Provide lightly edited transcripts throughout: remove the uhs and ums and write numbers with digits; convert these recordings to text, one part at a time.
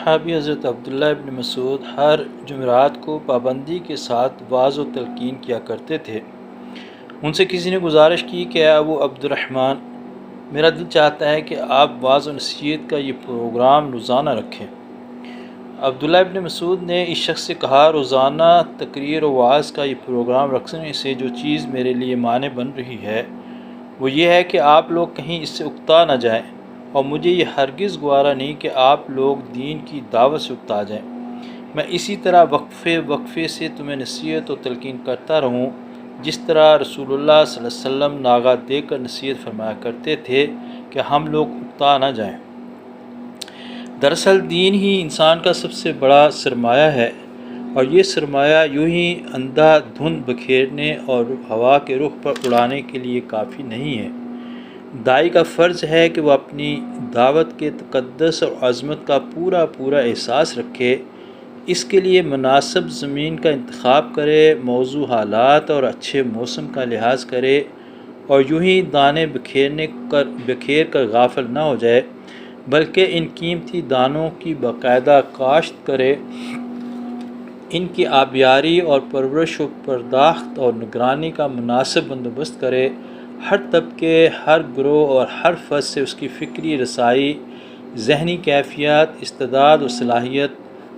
صحابی حضرت عبداللہ ابن مسعود ہر جمعرات کو پابندی کے ساتھ وعظ و تلقین کیا کرتے تھے۔ ان سے کسی نے گزارش کی کہ اے ابو عبد الرحمن، میرا دل چاہتا ہے کہ آپ وعظ و نصیحت کا یہ پروگرام روزانہ رکھیں۔ عبداللہ ابن مسعود نے اس شخص سے کہا، روزانہ تقریر و وعظ کا یہ پروگرام رکھنے سے جو چیز میرے لیے مانع بن رہی ہے وہ یہ ہے کہ آپ لوگ کہیں اس سے اکتا نہ جائیں، اور مجھے یہ ہرگز گوارا نہیں کہ آپ لوگ دین کی دعوت سے اکتا جائیں۔ میں اسی طرح وقفے وقفے سے تمہیں نصیحت و تلقین کرتا رہوں، جس طرح رسول اللہ صلی اللہ علیہ وسلم ناغہ دے کر نصیحت فرمایا کرتے تھے کہ ہم لوگ اکتا نہ جائیں۔ دراصل دین ہی انسان کا سب سے بڑا سرمایہ ہے، اور یہ سرمایہ یوں ہی اندھا دھند بکھیرنے اور ہوا کے رخ پر اڑانے کے لیے کافی نہیں ہے۔ داعی کا فرض ہے کہ وہ اپنی دعوت کے تقدس اور عظمت کا پورا احساس رکھے، اس کے لیے مناسب زمین کا انتخاب کرے، موضوع حالات اور اچھے موسم کا لحاظ کرے، اور یوں ہی دانے بکھیر کر غافل نہ ہو جائے، بلکہ ان قیمتی دانوں کی باقاعدہ کاشت کرے، ان کی آبیاری اور پرورش و پرداخت اور نگرانی کا مناسب بندوبست کرے، ہر طبقے، ہر گروہ اور ہر فرد سے اس کی فکری رسائی، ذہنی کیفیات، استعداد و صلاحیت،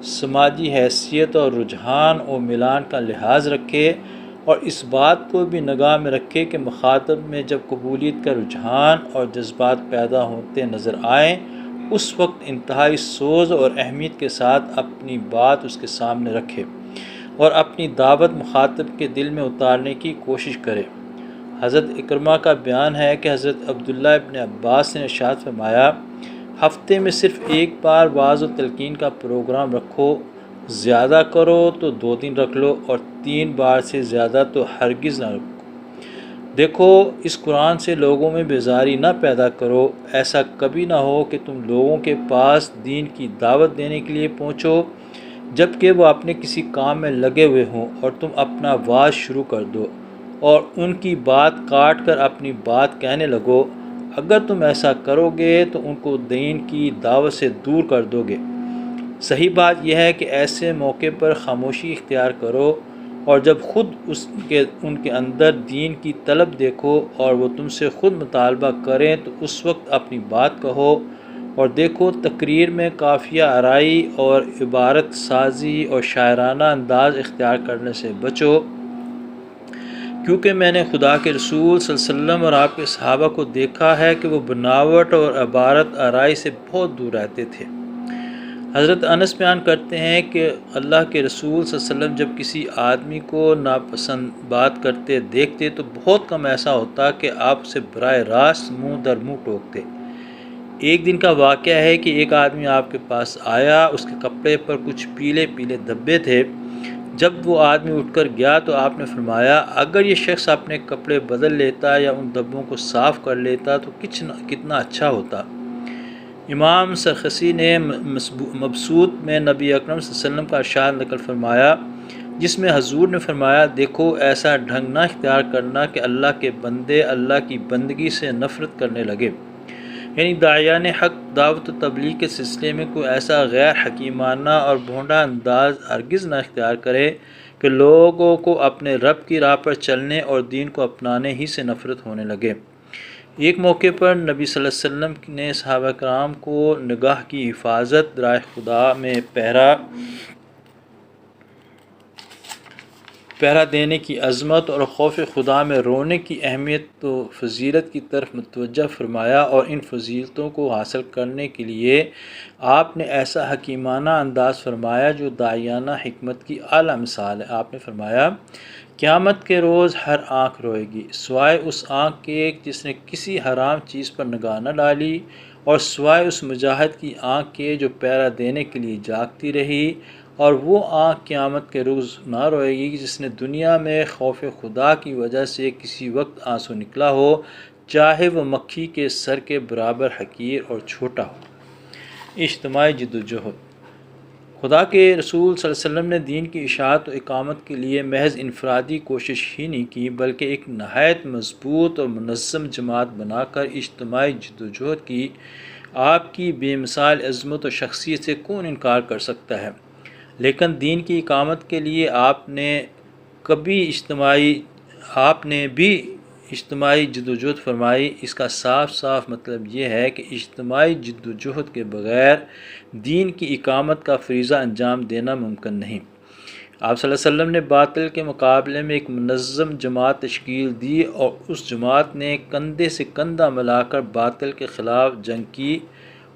سماجی حیثیت اور رجحان و میلان کا لحاظ رکھے، اور اس بات کو بھی نگاہ میں رکھے کہ مخاطب میں جب قبولیت کا رجحان اور جذبات پیدا ہوتے نظر آئیں، اس وقت انتہائی سوز اور اہمیت کے ساتھ اپنی بات اس کے سامنے رکھے اور اپنی دعوت مخاطب کے دل میں اتارنے کی کوشش کرے۔ حضرت اکرمہ کا بیان ہے کہ حضرت عبداللہ ابن عباس نے ارشاد فرمایا، ہفتے میں صرف ایک بار وعظ و تلقین کا پروگرام رکھو، زیادہ کرو تو 2 دن رکھ لو، اور 3 بار سے زیادہ تو ہرگز نہ رکھو۔ دیکھو، اس قرآن سے لوگوں میں بیزاری نہ پیدا کرو، ایسا کبھی نہ ہو کہ تم لوگوں کے پاس دین کی دعوت دینے کے لیے پہنچو جبکہ وہ اپنے کسی کام میں لگے ہوئے ہوں، اور تم اپنا وعظ شروع کر دو اور ان کی بات کاٹ کر اپنی بات کہنے لگو۔ اگر تم ایسا کرو گے تو ان کو دین کی دعوت سے دور کر دو گے۔ صحیح بات یہ ہے کہ ایسے موقع پر خاموشی اختیار کرو، اور جب خود ان کے اندر دین کی طلب دیکھو اور وہ تم سے خود مطالبہ کریں تو اس وقت اپنی بات کہو، اور دیکھو تقریر میں قافیہ آرائی اور عبارت سازی اور شاعرانہ انداز اختیار کرنے سے بچو، کیونکہ میں نے خدا کے رسول صلی اللہ علیہ وسلم اور آپ کے صحابہ کو دیکھا ہے کہ وہ بناوٹ اور عبارت آرائی سے بہت دور رہتے تھے۔ حضرت انس بیان کرتے ہیں کہ اللہ کے رسول صلی اللہ علیہ وسلم جب کسی آدمی کو ناپسند بات کرتے دیکھتے تو بہت کم ایسا ہوتا کہ آپ اسے براہ راست منہ در منہ ٹوکتے۔ ایک دن کا واقعہ ہے کہ ایک آدمی آپ کے پاس آیا، اس کے کپڑے پر کچھ پیلے دھبے تھے۔ جب وہ آدمی اٹھ کر گیا تو آپ نے فرمایا، اگر یہ شخص اپنے کپڑے بدل لیتا یا ان دھبوں کو صاف کر لیتا تو کتنا اچھا ہوتا۔ امام سرخسی نے مبسوط میں نبی اکرم صلی اللہ علیہ وسلم کا ارشاد نقل فرمایا، جس میں حضور نے فرمایا، دیکھو ایسا ڈھنگ نہ اختیار کرنا کہ اللہ کے بندے اللہ کی بندگی سے نفرت کرنے لگے، یعنی داعیان حق دعوت و تبلیغ کے سلسلے میں کوئی ایسا غیر حکیمانہ اور بھونڈا انداز ہرگز نہ اختیار کرے کہ لوگوں کو اپنے رب کی راہ پر چلنے اور دین کو اپنانے ہی سے نفرت ہونے لگے۔ ایک موقع پر نبی صلی اللہ علیہ وسلم نے صحابہ کرام کو نگاہ کی حفاظت، راہ خدا میں پہرا دینے کی عظمت اور خوف خدا میں رونے کی اہمیت و فضیلت کی طرف متوجہ فرمایا، اور ان فضیلتوں کو حاصل کرنے کے لیے آپ نے ایسا حکیمانہ انداز فرمایا جو داعیانہ حکمت کی اعلیٰ مثال ہے۔ آپ نے فرمایا، قیامت کے روز ہر آنکھ روئے گی سوائے اس آنکھ کے جس نے کسی حرام چیز پر نگاہ نہ ڈالی، اور سوائے اس مجاہد کی آنکھ کے جو پہرا دینے کے لیے جاگتی رہی، اور وہ آنکھ قیامت کے روز نہ روئے گی جس نے دنیا میں خوف خدا کی وجہ سے کسی وقت آنسو نکلا ہو، چاہے وہ مکھی کے سر کے برابر حقیر اور چھوٹا ہو۔ اجتماعی جدوجہد۔ خدا کے رسول صلی اللہ علیہ وسلم نے دین کی اشاعت و اقامت کے لیے محض انفرادی کوشش ہی نہیں کی، بلکہ ایک نہایت مضبوط اور منظم جماعت بنا کر اجتماعی جدوجہد کی، آپ کی بے مثال عظمت و شخصیت سے کون انکار کر سکتا ہے؟ لیکن دین کی اقامت کے لیے آپ نے بھی اجتماعی جد و جہد فرمائی۔ اس کا صاف صاف مطلب یہ ہے کہ اجتماعی جد و جہد کے بغیر دین کی اقامت کا فریضہ انجام دینا ممکن نہیں۔ آپ صلی اللہ علیہ وسلم نے باطل کے مقابلے میں ایک منظم جماعت تشکیل دی اور اس جماعت نے کندھے سے کندھا ملا کر باطل کے خلاف جنگ کی۔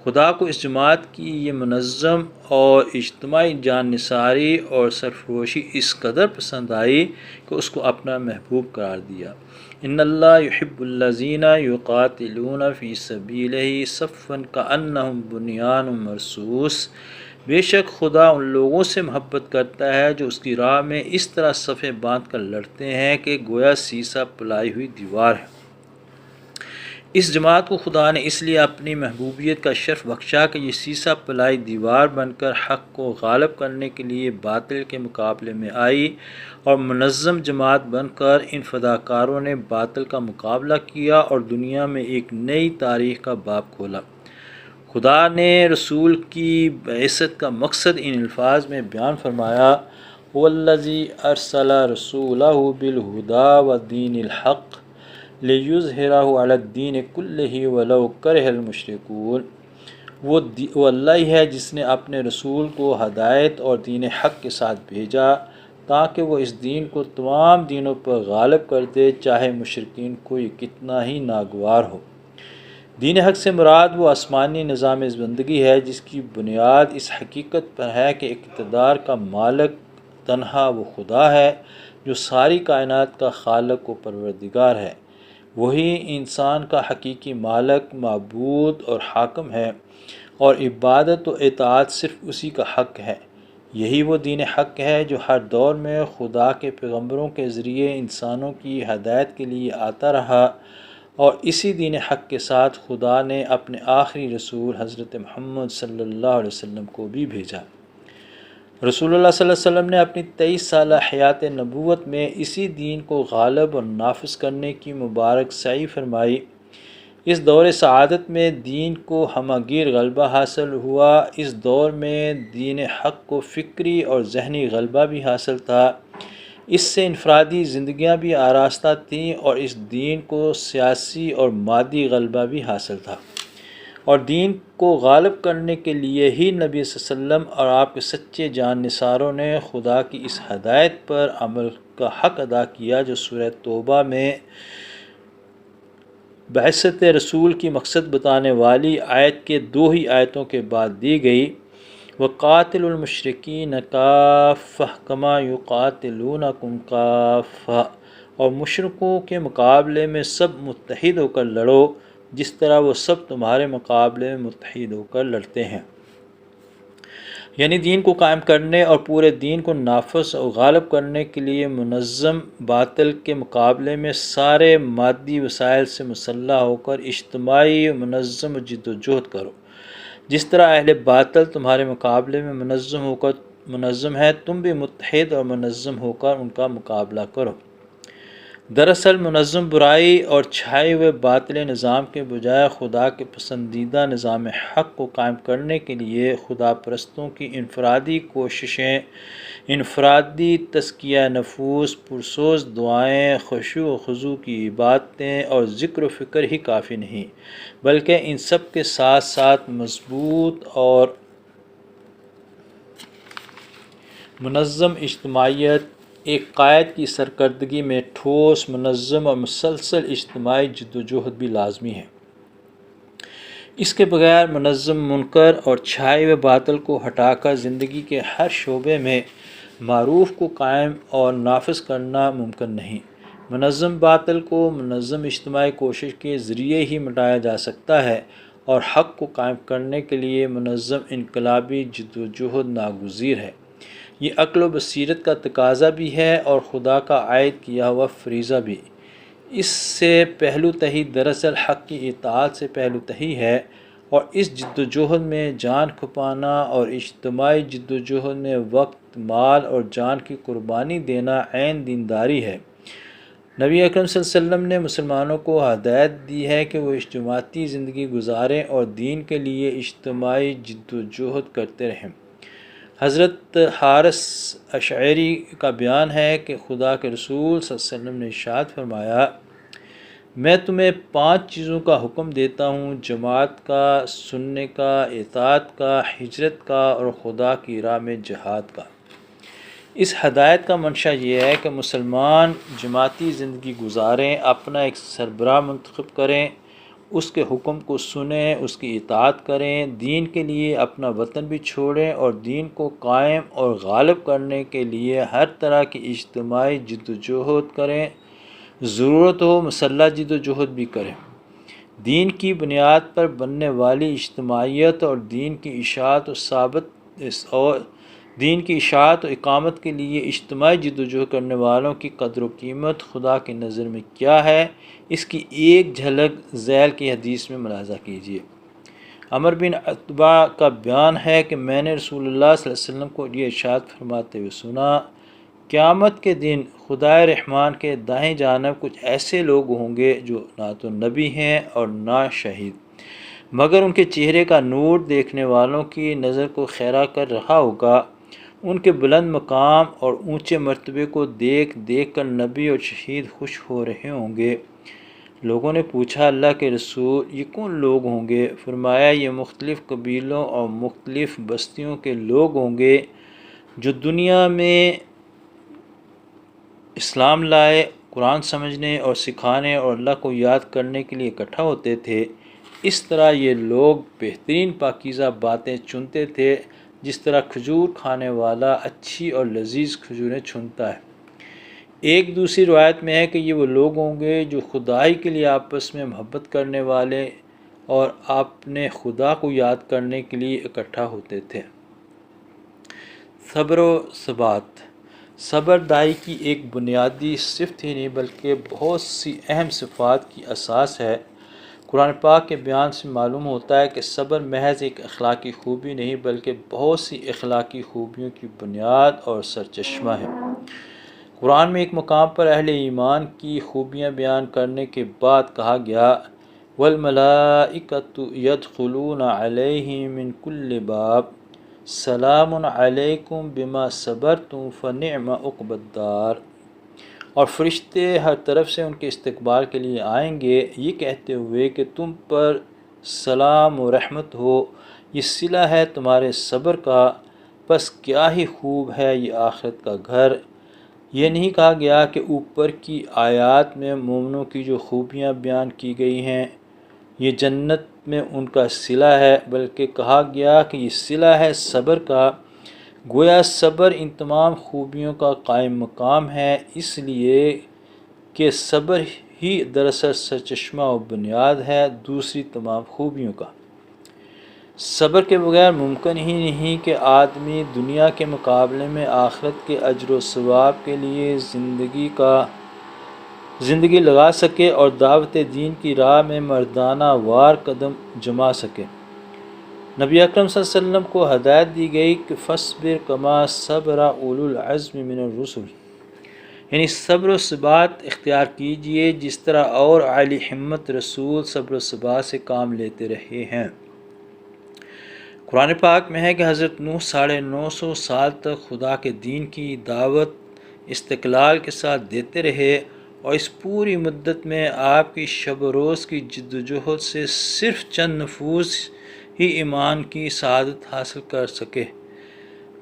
خدا کو اس جماعت کی یہ منظم اور اجتماعی جان نثاری اور سرفروشی اس قدر پسند آئی کہ اس کو اپنا محبوب قرار دیا۔ ان اللہ یحب الذین یقاتلون فی سبیلہ صفا کأنہم بنیان مرصوص۔ بے شک خدا ان لوگوں سے محبت کرتا ہے جو اس کی راہ میں اس طرح صفیں باندھ کر لڑتے ہیں کہ گویا سیسہ پلائی ہوئی دیوار ہے۔ اس جماعت کو خدا نے اس لیے اپنی محبوبیت کا شرف بخشا کہ یہ سیسہ پلائی دیوار بن کر حق کو غالب کرنے کے لیے باطل کے مقابلے میں آئی، اور منظم جماعت بن کر ان فداکاروں نے باطل کا مقابلہ کیا اور دنیا میں ایک نئی تاریخ کا باب کھولا۔ خدا نے رسول کی بعثت کا مقصد ان الفاظ میں بیان فرمایا: وَالَّذِي أَرْسَلَ رَسُولَهُ بِالْهُدَى وَدِينِ الْحَقِّ لِيُظْهِرَهُ عَلَى الدِّينِ كُلِّهِ وَلَوْ كَرِهَ الْمُشْرِكُونَ۔ وہ اللہ ہے جس نے اپنے رسول کو ہدایت اور دین حق کے ساتھ بھیجا تاکہ وہ اس دین کو تمام دینوں پر غالب کر دے، چاہے مشرکین کوئی کتنا ہی ناگوار ہو۔ دین حق سے مراد وہ آسمانی نظام زندگی ہے جس کی بنیاد اس حقیقت پر ہے کہ اقتدار کا مالک تنہا وہ خدا ہے جو ساری کائنات کا خالق و پروردگار ہے۔ وہی انسان کا حقیقی مالک، معبود اور حاکم ہے، اور عبادت و اطاعت صرف اسی کا حق ہے۔ یہی وہ دین حق ہے جو ہر دور میں خدا کے پیغمبروں کے ذریعے انسانوں کی ہدایت کے لیے آتا رہا، اور اسی دین حق کے ساتھ خدا نے اپنے آخری رسول حضرت محمد صلی اللہ علیہ وسلم کو بھی بھیجا۔ رسول اللہ صلی اللہ علیہ وسلم نے اپنی 23 سالہ حیات نبوت میں اسی دین کو غالب اور نافذ کرنے کی مبارک سعی فرمائی۔ اس دور سعادت میں دین کو ہمہ گیر غلبہ حاصل ہوا۔ اس دور میں دین حق کو فکری اور ذہنی غلبہ بھی حاصل تھا۔ اس سے انفرادی زندگیاں بھی آراستہ تھیں، اور اس دین کو سیاسی اور مادی غلبہ بھی حاصل تھا۔ اور دین کو غالب کرنے کے لیے ہی نبی صلی اللہ علیہ وسلم اور آپ کے سچے جان نثاروں نے خدا کی اس ہدایت پر عمل کا حق ادا کیا جو سورہ توبہ میں بعثت رسول کی مقصد بتانے والی آیت کے 2 ہی آیتوں کے بعد دی گئی: وَقَاتِلُوا الْمُشْرِكِينَ كَافَّةً كَمَا يُقَاتِلُونَكُمْ كَافَّةً۔ اور مشرکوں کے مقابلے میں سب متحد ہو کر لڑو جس طرح وہ سب تمہارے مقابلے میں متحد ہو کر لڑتے ہیں۔ یعنی دین کو قائم کرنے اور پورے دین کو نافذ اور غالب کرنے کے لیے منظم باطل کے مقابلے میں سارے مادی وسائل سے مسلح ہو کر اجتماعی و منظم جد و جہد کرو۔ جس طرح اہل باطل تمہارے مقابلے میں منظم ہے، تم بھی متحد اور منظم ہو کر ان کا مقابلہ کرو۔ دراصل منظم برائی اور چھائے ہوئے باطل نظام کے بجائے خدا کے پسندیدہ نظام حق کو قائم کرنے کے لیے خدا پرستوں کی انفرادی کوششیں، انفرادی تزکیہ نفوس، پرسوز دعائیں، خشوع و خضوع کی عبادتیں اور ذکر و فکر ہی کافی نہیں، بلکہ ان سب کے ساتھ ساتھ مضبوط اور منظم اجتماعیت، ایک قائد کی سرکردگی میں ٹھوس، منظم اور مسلسل اجتماعی جد و جہد بھی لازمی ہے۔ اس کے بغیر منظم منکر اور چھائے ہوئے باطل کو ہٹا کر زندگی کے ہر شعبے میں معروف کو قائم اور نافذ کرنا ممکن نہیں۔ منظم باطل کو منظم اجتماعی کوشش کے ذریعے ہی مٹایا جا سکتا ہے، اور حق کو قائم کرنے کے لیے منظم انقلابی جد و جہد ناگزیر ہے۔ یہ عقل و بصیرت کا تقاضا بھی ہے اور خدا کا عائد کیا ہوا فریضہ بھی۔ اس سے پہلو تہی دراصل حق کی اطاعت سے پہلو تہی ہے، اور اس جد و جہد میں جان کھپانا اور اجتماعی جد و جہد میں وقت، مال اور جان کی قربانی دینا عین دینداری ہے۔ نبی اکرم صلی اللہ علیہ وسلم نے مسلمانوں کو ہدایت دی ہے کہ وہ اجتماعی زندگی گزاریں اور دین کے لیے اجتماعی جد و جہد کرتے رہیں۔ حضرت حارث اشعری کا بیان ہے کہ خدا کے رسول صلی اللہ علیہ وسلم نے ارشاد فرمایا، میں تمہیں 5 چیزوں کا حکم دیتا ہوں، جماعت کا، سننے کا، اطاعت کا، ہجرت کا اور خدا کی راہ میں جہاد کا۔ اس ہدایت کا منشا یہ ہے کہ مسلمان جماعتی زندگی گزاریں، اپنا ایک سربراہ منتخب کریں، اس کے حکم کو سنیں، اس کی اطاعت کریں، دین کے لیے اپنا وطن بھی چھوڑیں اور دین کو قائم اور غالب کرنے کے لیے ہر طرح کی اجتماعی جد و جہد کریں، ضرورت ہو مسلح جد و جہد بھی کریں۔ دین کی بنیاد پر بننے والی اجتماعیت اور دین کی اشاعت و اقامت کے لیے اجتماعی جد و جہد کرنے والوں کی قدر و قیمت خدا کی نظر میں کیا ہے، اس کی ایک جھلک ذیل کی حدیث میں ملاحظہ کیجیے۔ عمر بن عتبہ کا بیان ہے کہ میں نے رسول اللہ صلی اللہ علیہ وسلم کو یہ ارشاد فرماتے ہوئے سنا، قیامت کے دن خدائے رحمان کے دائیں جانب کچھ ایسے لوگ ہوں گے جو نہ تو نبی ہیں اور نہ شہید، مگر ان کے چہرے کا نور دیکھنے والوں کی نظر کو خیرہ کر رہا ہوگا۔ ان کے بلند مقام اور اونچے مرتبے کو دیکھ دیکھ کر نبی اور شہید خوش ہو رہے ہوں گے۔ لوگوں نے پوچھا، اللہ کے رسول، یہ کون لوگ ہوں گے؟ فرمایا، یہ مختلف قبیلوں اور مختلف بستیوں کے لوگ ہوں گے جو دنیا میں اسلام لائے، قرآن سمجھنے اور سکھانے اور اللہ کو یاد کرنے کے لیے اکٹھا ہوتے تھے۔ اس طرح یہ لوگ بہترین پاکیزہ باتیں چنتے تھے، جس طرح کھجور کھانے والا اچھی اور لذیذ کھجوریں چنتا ہے۔ ایک دوسری روایت میں ہے کہ یہ وہ لوگ ہوں گے جو خدائی کے لیے آپس میں محبت کرنے والے اور اپنے خدا کو یاد کرنے کے لیے اکٹھا ہوتے تھے۔ صبر و ثبات۔ صبر داعی کی ایک بنیادی صفت ہی نہیں بلکہ بہت سی اہم صفات کی اساس ہے۔ قرآن پاک کے بیان سے معلوم ہوتا ہے کہ صبر محض ایک اخلاقی خوبی نہیں بلکہ بہت سی اخلاقی خوبیوں کی بنیاد اور سرچشمہ ہے۔ قرآن میں ایک مقام پر اہل ایمان کی خوبیاں بیان کرنے کے بعد کہا گیا، وَالْمَلَائِكَةُ يَدْخُلُونَ عَلَيْهِم مِّن كُلِّ بَابٍ سَلَامٌ عَلَيْكُمْ بِمَا صَبَرْتُمْ فَنِعْمَ عُقْبَى الدَّارِ، اور فرشتے ہر طرف سے ان کے استقبال کے لیے آئیں گے یہ کہتے ہوئے کہ تم پر سلام و رحمت ہو، یہ صلہ ہے تمہارے صبر کا، پس کیا ہی خوب ہے یہ آخرت کا گھر۔ یہ نہیں کہا گیا کہ اوپر کی آیات میں مومنوں کی جو خوبیاں بیان کی گئی ہیں یہ جنت میں ان کا صلہ ہے، بلکہ کہا گیا کہ یہ صلہ ہے صبر کا۔ گویا صبر ان تمام خوبیوں کا قائم مقام ہے، اس لیے کہ صبر ہی دراصل سرچشمہ و بنیاد ہے دوسری تمام خوبیوں کا۔ صبر کے بغیر ممکن ہی نہیں کہ آدمی دنیا کے مقابلے میں آخرت کے اجر و ثواب کے لیے زندگی لگا سکے اور دعوت دین کی راہ میں مردانہ وار قدم جما سکے۔ نبی اکرم صلی اللہ علیہ وسلم کو ہدایت دی گئی کہ فَاصْبِرْ كَمَا صَبَرَ أُولُو الْعَزْمِ مِنَ الرُّسُلِ، یعنی صبر و ثبات اختیار کیجئے جس طرح اور اعلی ہمت رسول صبر و ثبات سے کام لیتے رہے ہیں۔ قرآن پاک میں ہے کہ حضرت نوح 950 سال تک خدا کے دین کی دعوت استقلال کے ساتھ دیتے رہے، اور اس پوری مدت میں آپ کی شب و روز کی جد و جہد سے صرف چند نفوس ہی ایمان کی سعادت حاصل کر سکے،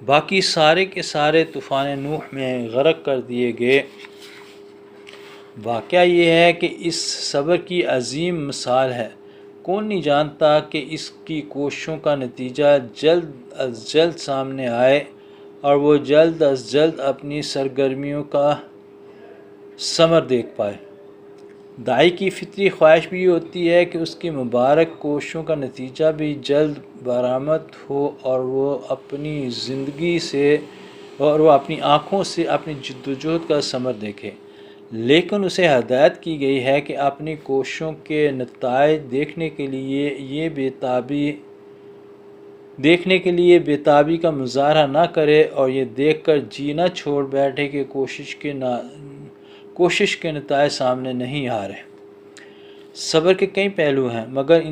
باقی سارے کے سارے طوفان نوح میں غرق کر دیے گئے۔ واقعہ یہ ہے کہ اس صبر کی عظیم مثال ہے، کون نہیں جانتا کہ اس کی کوششوں کا نتیجہ جلد از جلد سامنے آئے اور وہ جلد از جلد اپنی سرگرمیوں کا ثمر دیکھ پائے۔ داعی کی فطری خواہش بھی یہ ہوتی ہے کہ اس کی مبارک کوششوں کا نتیجہ بھی جلد برآمد ہو اور وہ اپنی آنکھوں سے اپنی جد و جہد کا ثمر دیکھے، لیکن اسے ہدایت کی گئی ہے کہ اپنی کوششوں کے نتائج دیکھنے کے لیے بے تابی کا مظاہرہ نہ کرے اور یہ دیکھ کر جی نہ چھوڑ بیٹھے کہ کوشش کے نتائج سامنے نہیں آ رہے۔ صبر کے کئی پہلو ہیں، مگر